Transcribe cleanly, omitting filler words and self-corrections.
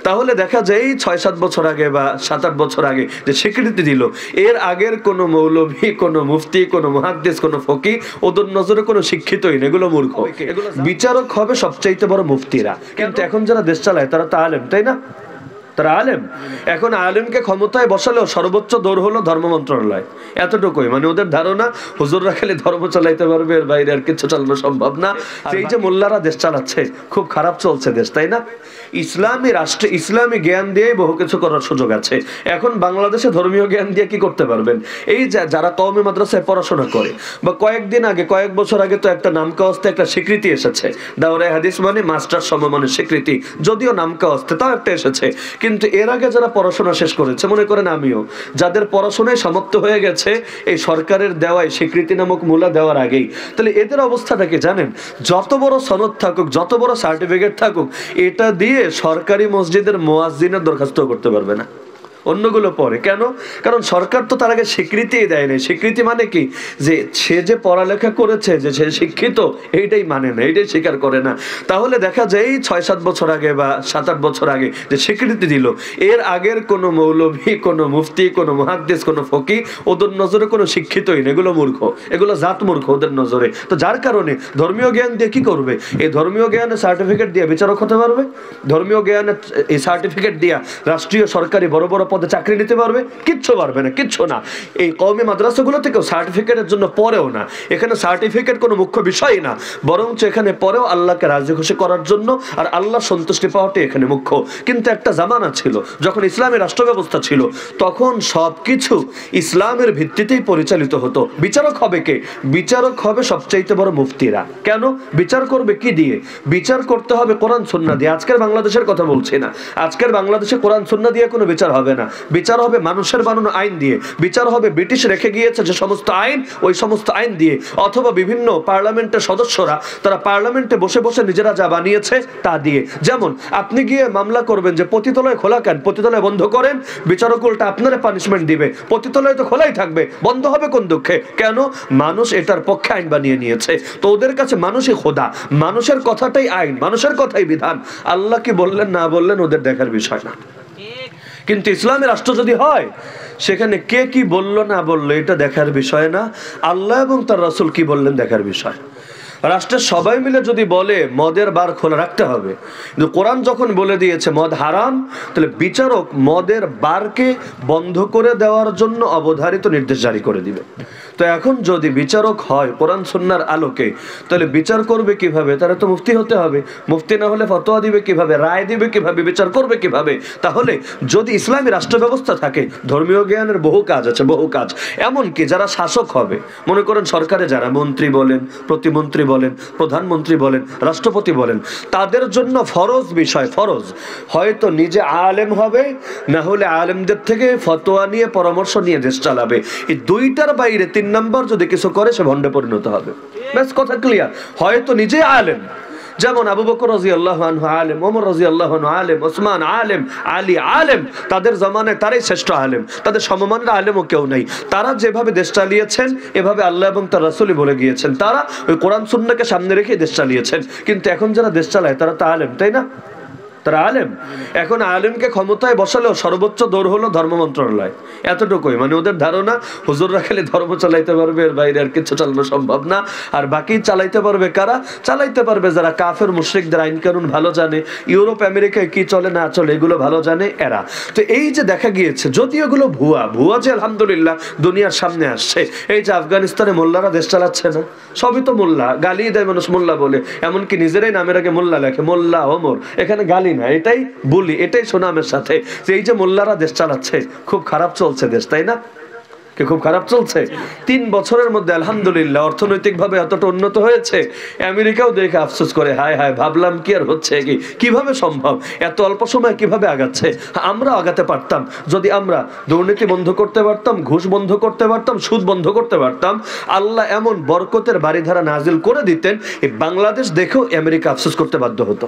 তাহলে দেখা যায় ৬-৭ বছর আগে বা ৭-৮ বছর আগে যে স্বীকৃতি দিল, এর আগের কোনো মৌলভী, কোনো মুফতি, কোনো মুহাদ্দিস, কোনো ফকিহ ওদের নজরে কোনো শিক্ষিতই না, এগুলো মূর্খ। বিচারক হবে সবচাইতে বড় মুফতিরা, কিন্তু এখন যারা দেশ চালায় তারা তো আলেম, তাই না? তারা আলেম। এখন আলেমকে ক্ষমতায় বসালেও সর্বোচ্চ দৌড় হলো ধর্ম মন্ত্রণালয়, এতটুকুই। মানে ওদের ধারণা হুজুররা খালি ধর্ম চালাইতে পারবে, এর বাইরে আর কিছু চালানো সম্ভব না। এই যে মোল্লারা দেশ চালাচ্ছে, খুব খারাপ চলছে দেশ, তাই না? ইসলামী রাষ্ট্রে ইসলামী জ্ঞান দিয়ে বহু কিছু করার সুযোগ আছে। এখন বাংলাদেশে ধর্মীয় জ্ঞান দিয়ে কি করতে পারবেন? এই যারা কওমি মাদ্রাসায় পড়াশোনা করে, বা কয়েকদিন আগে, কয়েক বছর আগে তো একটা নামকাওয়াস্তে একটা স্বীকৃতি এসেছে, দাওরায়ে হাদিস মানে মাস্টার সমমানের স্বীকৃতি, যদিও নামকাওয়াস্তে তাও একটা এসেছে। কিন্তু এর আগে যারা পড়াশোনা শেষ করেছে, মনে করেন আমিও, যাদের পড়াশোনায় সমাপ্ত হয়ে গেছে এই সরকারের দেওয়ায় স্বীকৃতি নামক মূলা দেওয়ার আগেই, তাহলে এদের অবস্থাটা কি জানেন? যত বড় সনদ থাকুক, যত বড় সার্টিফিকেট থাকুক, এটা দিয়ে সরকারি মসজিদের মুয়াজ্জিনের দরখাস্ত করতে পারবে না। অন্যগুলো পরে কেন? কারণ সরকার তো তার আগে স্বীকৃতিই দেয় নাই। স্বীকৃতি মানে কি? যে সে যে পড়ালেখা করেছে, যে সে শিক্ষিত, এইটাই মানে না, এইটাই স্বীকার করে না। তাহলে দেখা যায় ৬-৭ বছর আগে বা ৭-৮ বছর আগে যে স্বীকৃতি দিল, এর আগের কোনো মৌলভী, কোনো মুফতি, কোনো মুহাদ্দিস, কোনো ফকিহ ওদের নজরে কোনো শিক্ষিতই না, এগুলো মূর্খ, এগুলো জাত মূর্খ ওদের নজরে। তো যার কারণে ধর্মীয় জ্ঞান দিয়ে কি করবে? এই ধর্মীয় জ্ঞানের সার্টিফিকেট দিয়ে বিচারক হতে পারবে? ধর্মীয় জ্ঞানের এই সার্টিফিকেট দিয়া রাষ্ট্রীয় সরকারি বড় বড় পদে চাকরি নিতে পারবে? কিচ্ছু পারবে না, কিচ্ছু না। এই কওমি মাদ্রাসাগুলো থেকেও সার্টিফিকেটের জন্য পড়েও না। এখানে সার্টিফিকেট কোনো মুখ্য বিষয় না, বরঞ্চ এখানে পরেও আল্লাহকে রাজি খুশি করার জন্য আর আল্লাহ সন্তুষ্টি পাওয়াটাই এখানে মুখ্য। কিন্তু একটা জামানা ছিল যখন ইসলামের রাষ্ট্র ব্যবস্থা ছিল, তখন সবকিছু ইসলামের ভিত্তিতেই পরিচালিত হতো। বিচারক হবে কে? বিচারক হবে সবচাইতে বড় মুফতিরা। কেন? বিচার করবে কি দিয়ে? বিচার করতে হবে কোরআন সুন্নাহ দিয়ে। আজকের বাংলাদেশের কথা বলছি না, আজকের বাংলাদেশে কোরআন সুন্নাহ দিয়ে কোনো বিচার হবে না। বিচার হবে মানুষের বানানো আইন দিয়ে। বিচার হবে ব্রিটিশ রেখে গিয়েছে যে সমস্ত আইন, ওই সমস্ত আইন দিয়ে, অথবা বিভিন্ন পার্লামেন্টের সদস্যরা তারা পার্লামেন্টে বসে বসে নিজেরা যা বানিয়েছে তা দিয়ে। যেমন আপনি গিয়ে মামলা করবেন যে পতিতলয় খোলা কেন, পতিতলয় বন্ধ করেন, বিচারক উল্টা আপনারা পানিশমেন্ট দিবে। পতিতলয় তো খোলাই থাকবে, বন্ধ হবে কোন দুঃখে? কেন? মানুষ এটার পক্ষে আইন বানিয়ে নিয়েছে। তো ওদের কাছে মানুষই খোদা, মানুষের কথাটাই আইন, মানুষের কথাই বিধান। আল্লাহ কি বললেন না বললেন ওদের দেখার বিষয় না। কিন্তু ইসলামের রাষ্ট্র যদি হয়, সেখানে কে কি বলল না বলল এটা দেখার বিষয় না, আল্লাহ এবং তার রাসূল কি বললেন দেখার বিষয়। রাষ্ট্রের সবাই মিলে যদি বলে মদের বার খোলা রাখতে হবে, কিন্তু কোরআন যখন বলে দিয়েছে মদ হারাম, তাহলে বিচারক মদের বারকে বন্ধ করে দেওয়ার জন্য অবধারিত নির্দেশ জারি করে দিবে। তো এখন যদি বিচারক হয় কোরআন সুন্নাহর আলোকে, তাহলে বিচার করবে কিভাবে? তারা তো মুফতি হতে হবে। মুফতি না হলে ফতোয়া দিবে কিভাবে, রায় দিবে কিভাবে, বিচার করবে কিভাবে? তাহলে যদি ইসলামী রাষ্ট্র ব্যবস্থা থাকে, ধর্মীয় জ্ঞানের বহু কাজ আছে, বহু কাজ। এমনকি যারা শাসক হবে, মনে করেন সরকারে যারা মন্ত্রী বলেন, প্রতিমন্ত্রী বলেন, প্রধানমন্ত্রী বলেন, রাষ্ট্রপতি বলেন, তাদের জন্য ফরজ বিষয়, ফরজ হয়তো নিজে আলেম হবে, না হলে আলেমদের থেকে ফতোয়া নিয়ে পরামর্শ নিয়ে দেশ চালাবে। এই দুইটার বাইরে ৩ নাম্বার যদি কিছু করে সে ভণ্ডে পরিণত হবে। ব্যাস, কথা ক্লিয়ার। হয়তো নিজে আলেম, যেমন আবু বকর রাদিয়াল্লাহু আনহু আলেম, ওমর রাদিয়াল্লাহু আনহু আলেম, ওসমান আলেম, আলী আলেম, তাদের জামানায় তারাই শ্রেষ্ঠ আলেম, তাদের সমমানের আলেমও কেউ নাই। তারা যেভাবে দেশ চালিয়েছেন, এভাবে আল্লাহ এবং তার রাসূলই বলে গিয়েছেন। তারা ওই কোরআন সুন্নাহকে সামনে রেখে দেশ চালিয়েছেন। কিন্তু এখন যারা দেশ চালায় তারা তো আলেম, তাই না? তারা আলেম। এখন আলেমকে ক্ষমতায় বসালেও সর্বোচ্চ দৌড় হলো ধর্ম মন্ত্রণালয়, এতটুকুই। মানে ওদের ধারণা হুজুররা খালি ধর্ম চালাইতে পারবে, এর বাইরে আর কিছু চালানো সম্ভব না। আর বাকি চালাইতে পারবে কারা? চালাইতে পারবে যারা কাফের মুশরিকদের আইন কানুন ভালো জানে, ইউরোপ আমেরিকায় কি চলে না চলে এগুলো ভালো জানে এরা। তো এই যে দেখা গিয়েছে, যদি এগুলো ভুয়া, ভুয়া যে আলহামদুলিল্লাহ দুনিয়ার সামনে আসছে। এই যে আফগানিস্তানে মোল্লারা দেশ চালাচ্ছে না, সবই তো মোল্লা, গালি দেয় মানুষ মোল্লা বলে, এমনকি নিজেরাই নামের আগে মোল্লা লেখে, মোল্লা ওমর। এখানে গালি না, এটাই বলি, এটাই সুনামের সাথে যে এই যে মোল্লারা দেশ চালাচ্ছে, খুব খারাপ চলছে দেশ, তাই না? খুব খারাপ চলছে। 3 বছরের মধ্যে আলহামদুলিল্লাহ অর্থনৈতিকভাবে এতটা উন্নত হয়েছে, আমেরিকাও দেখে আফসোস করে, হায় হায় ভাবলাম কি আর হচ্ছে, কিভাবে সম্ভব, এত অল্প সময় কিভাবে আগাচ্ছে। আমরা আগাতে পারতাম যদি আমরা দুর্নীতি বন্ধ করতে পারতাম, ঘুষ বন্ধ করতে পারতাম, সুদ বন্ধ করতে পারতাম। আল্লাহ এমন বরকতের বাড়িধারা নাজিল করে দিতেন, এই বাংলাদেশ দেখেও আমেরিকা আফসোস করতে বাধ্য হতো।